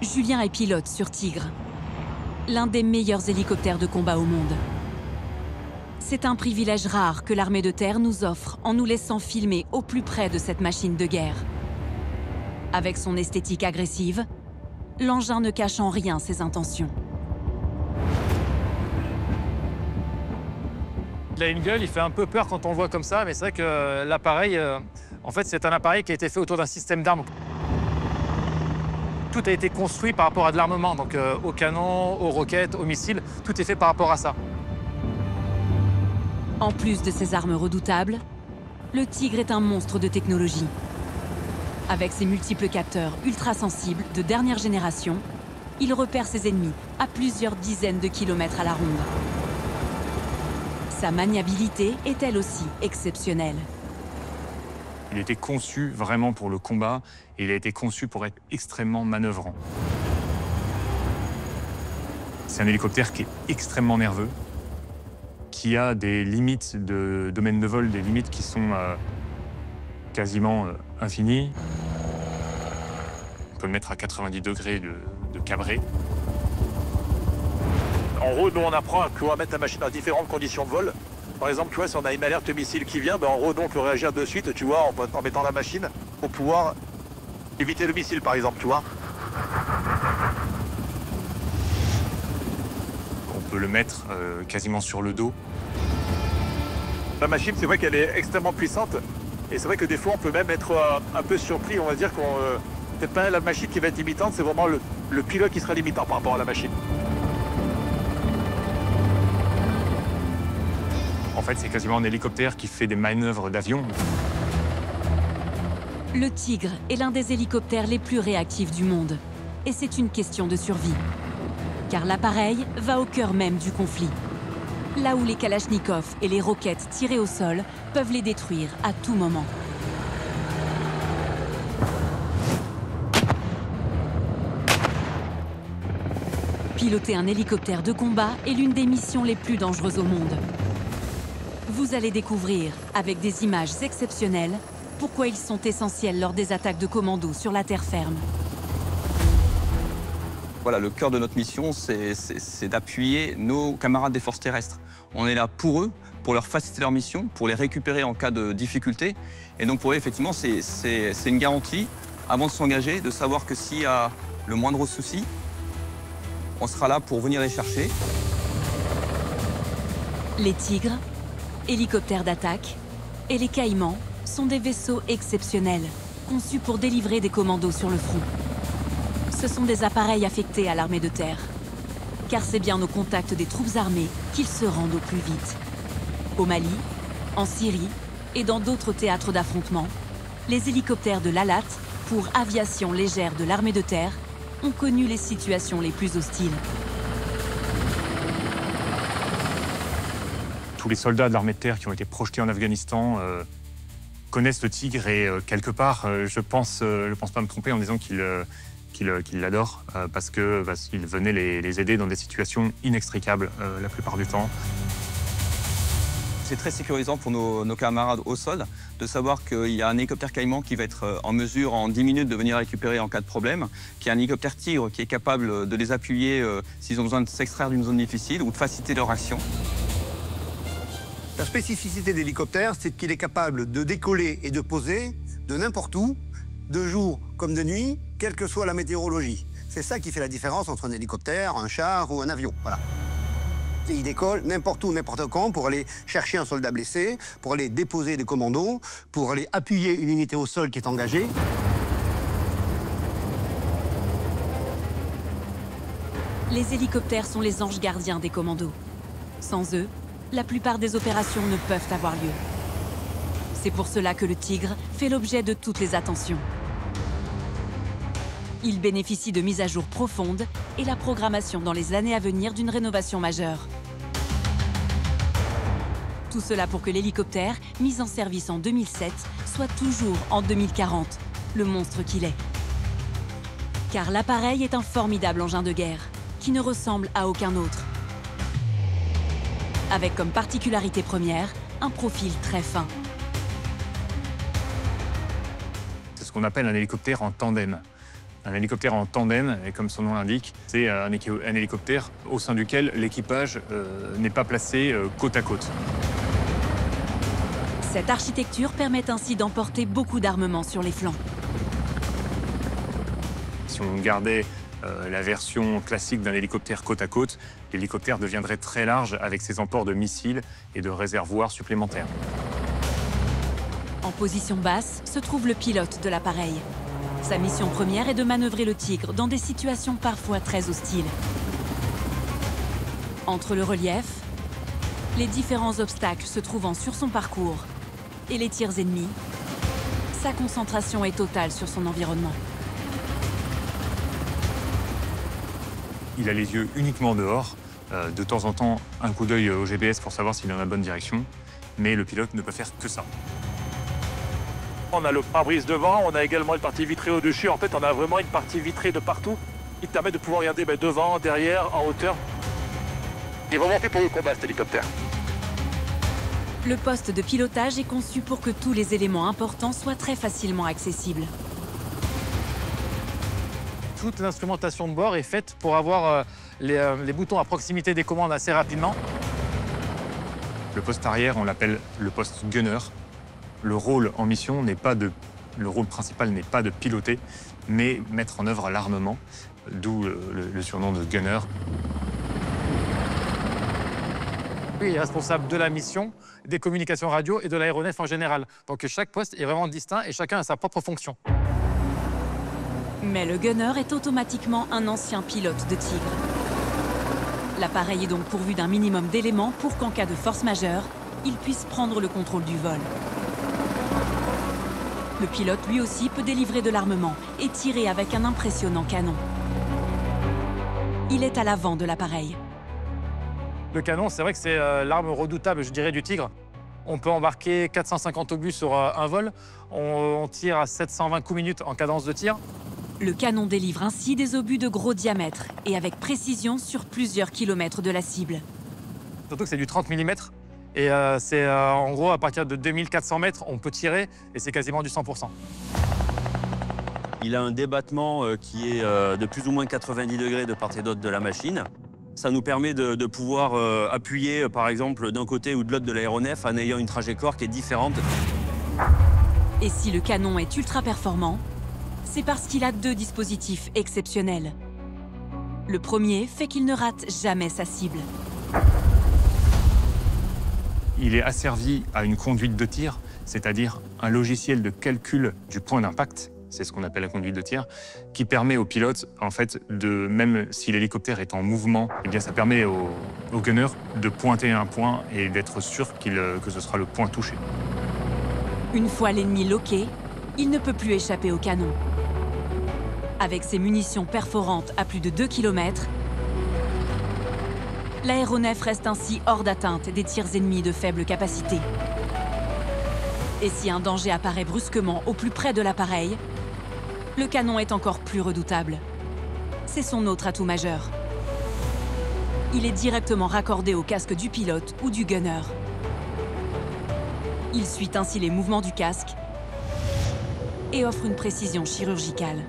Julien est pilote sur Tigre, l'un des meilleurs hélicoptères de combat au monde. C'est un privilège rare que l'armée de terre nous offre en nous laissant filmer au plus près de cette machine de guerre. Avec son esthétique agressive, l'engin ne cache en rien ses intentions. Il a une gueule, il fait un peu peur quand on le voit comme ça, mais c'est vrai que l'appareil, en fait, c'est un appareil qui a été fait autour d'un système d'armes. Tout a été construit par rapport à de l'armement, donc aux canons, aux roquettes, aux missiles, tout est fait par rapport à ça. En plus de ses armes redoutables, le Tigre est un monstre de technologie. Avec ses multiples capteurs ultra-sensibles de dernière génération, il repère ses ennemis à plusieurs dizaines de kilomètres à la ronde. Sa maniabilité est elle aussi exceptionnelle. Il a été conçu vraiment pour le combat et il a été conçu pour être extrêmement manœuvrant. C'est un hélicoptère qui est extrêmement nerveux, qui a des limites de domaine de vol, des limites qui sont quasiment infinies. On peut le mettre à 90 degrés de cabré. En gros, nous, on apprend à mettre la machine dans différentes conditions de vol. Par exemple, tu vois, si on a une alerte missile qui vient, en gros, nous, on peut réagir de suite, tu vois, en mettant la machine pour pouvoir éviter le missile, par exemple, tu vois. On peut le mettre quasiment sur le dos. La machine, c'est vrai qu'elle est extrêmement puissante. Et c'est vrai que des fois, on peut même être un peu surpris. On va dire qu'on peut-être pas la machine qui va être limitante, c'est vraiment le pilote qui sera limitant par rapport à la machine. En fait, c'est quasiment un hélicoptère qui fait des manœuvres d'avion. Le Tigre est l'un des hélicoptères les plus réactifs du monde. Et c'est une question de survie. Car l'appareil va au cœur même du conflit. Là où les kalachnikovs et les roquettes tirées au sol peuvent les détruire à tout moment. Piloter un hélicoptère de combat est l'une des missions les plus dangereuses au monde. Vous allez découvrir, avec des images exceptionnelles, pourquoi ils sont essentiels lors des attaques de commando sur la terre ferme. Voilà, le cœur de notre mission, c'est d'appuyer nos camarades des forces terrestres. On est là pour eux, pour leur faciliter leur mission, pour les récupérer en cas de difficulté. Et donc pour eux, effectivement, c'est une garantie, avant de s'engager, de savoir que s'il y a le moindre souci, on sera là pour venir les chercher. Les Tigres, hélicoptères d'attaque, et les Caïmans sont des vaisseaux exceptionnels, conçus pour délivrer des commandos sur le front. Ce sont des appareils affectés à l'armée de terre, car c'est bien au contact des troupes armées qu'ils se rendent au plus vite. Au Mali, en Syrie et dans d'autres théâtres d'affrontement, les hélicoptères de l'ALAT, pour aviation légère de l'armée de terre, ont connu les situations les plus hostiles. Tous les soldats de l'armée de terre qui ont été projetés en Afghanistan connaissent le Tigre et quelque part, je pense pas me tromper en disant qu'ils l'adorent parce qu'il venait les aider dans des situations inextricables la plupart du temps. C'est très sécurisant pour nos camarades au sol de savoir qu'il y a un hélicoptère Caïman qui va être en mesure en 10 minutes de venir récupérer en cas de problème, qu'il y a un hélicoptère Tigre qui est capable de les appuyer s'ils ont besoin de s'extraire d'une zone difficile ou de faciliter leur action. La spécificité de l'hélicoptère, c'est qu'il est capable de décoller et de poser de n'importe où, de jour comme de nuit, quelle que soit la météorologie. C'est ça qui fait la différence entre un hélicoptère, un char ou un avion. Voilà. Et il décolle n'importe où, n'importe quand pour aller chercher un soldat blessé, pour aller déposer des commandos, pour aller appuyer une unité au sol qui est engagée. Les hélicoptères sont les anges gardiens des commandos. Sans eux, la plupart des opérations ne peuvent avoir lieu. C'est pour cela que le Tigre fait l'objet de toutes les attentions. Il bénéficie de mises à jour profondes et la programmation dans les années à venir d'une rénovation majeure. Tout cela pour que l'hélicoptère, mis en service en 2007, soit toujours en 2040, le monstre qu'il est. Car l'appareil est un formidable engin de guerre, qui ne ressemble à aucun autre. Avec comme particularité première, un profil très fin. C'est ce qu'on appelle un hélicoptère en tandem. Un hélicoptère en tandem, et comme son nom l'indique, c'est un hélicoptère au sein duquel l'équipage n'est pas placé côte à côte. Cette architecture permet ainsi d'emporter beaucoup d'armements sur les flancs. Si on gardait la version classique d'un hélicoptère côte à côte, l'hélicoptère deviendrait très large avec ses emports de missiles et de réservoirs supplémentaires. En position basse se trouve le pilote de l'appareil. Sa mission première est de manœuvrer le Tigre dans des situations parfois très hostiles. Entre le relief, les différents obstacles se trouvant sur son parcours et les tirs ennemis, sa concentration est totale sur son environnement. Il a les yeux uniquement dehors, de temps en temps un coup d'œil au GPS pour savoir s'il est dans la bonne direction, mais le pilote ne peut faire que ça. On a le pare-brise devant, on a également une partie vitrée au-dessus. En fait, on a vraiment une partie vitrée de partout qui permet de pouvoir regarder devant, derrière, en hauteur. Il est vraiment fait pour le combat, cet hélicoptère. Le poste de pilotage est conçu pour que tous les éléments importants soient très facilement accessibles. Toute l'instrumentation de bord est faite pour avoir les boutons à proximité des commandes assez rapidement. Le poste arrière, on l'appelle le poste gunner. Le rôle en mission le rôle principal n'est pas de piloter, mais mettre en œuvre l'armement, d'où le surnom de gunner. Lui est responsable de la mission, des communications radio et de l'aéronef en général. Donc chaque poste est vraiment distinct et chacun a sa propre fonction. Mais le gunner est automatiquement un ancien pilote de Tigre. L'appareil est donc pourvu d'un minimum d'éléments pour qu'en cas de force majeure, il puisse prendre le contrôle du vol. Le pilote, lui aussi, peut délivrer de l'armement et tirer avec un impressionnant canon. Il est à l'avant de l'appareil. Le canon, c'est vrai que c'est l'arme redoutable, je dirais, du Tigre. On peut embarquer 450 obus sur un vol. On tire à 720 coups minutes en cadence de tir. Le canon délivre ainsi des obus de gros diamètre et avec précision sur plusieurs kilomètres de la cible. Surtout que c'est du 30 mm. Et c'est en gros, à partir de 2400 mètres, on peut tirer et c'est quasiment du 100%. Il a un débattement qui est de plus ou moins 90 degrés de part et d'autre de la machine. Ça nous permet de pouvoir appuyer, par exemple, d'un côté ou de l'autre de l'aéronef en ayant une trajectoire qui est différente. Et si le canon est ultra performant, c'est parce qu'il a deux dispositifs exceptionnels. Le premier fait qu'il ne rate jamais sa cible. Il est asservi à une conduite de tir, c'est-à-dire un logiciel de calcul du point d'impact, c'est ce qu'on appelle la conduite de tir, qui permet au pilote, en fait, même si l'hélicoptère est en mouvement, eh bien, ça permet au gunner de pointer un point et d'être sûr que ce sera le point touché. Une fois l'ennemi loqué, il ne peut plus échapper au canon. Avec ses munitions perforantes à plus de 2 km, l'aéronef reste ainsi hors d'atteinte des tirs ennemis de faible capacité. Et si un danger apparaît brusquement au plus près de l'appareil, le canon est encore plus redoutable. C'est son autre atout majeur. Il est directement raccordé au casque du pilote ou du gunner. Il suit ainsi les mouvements du casque et offre une précision chirurgicale.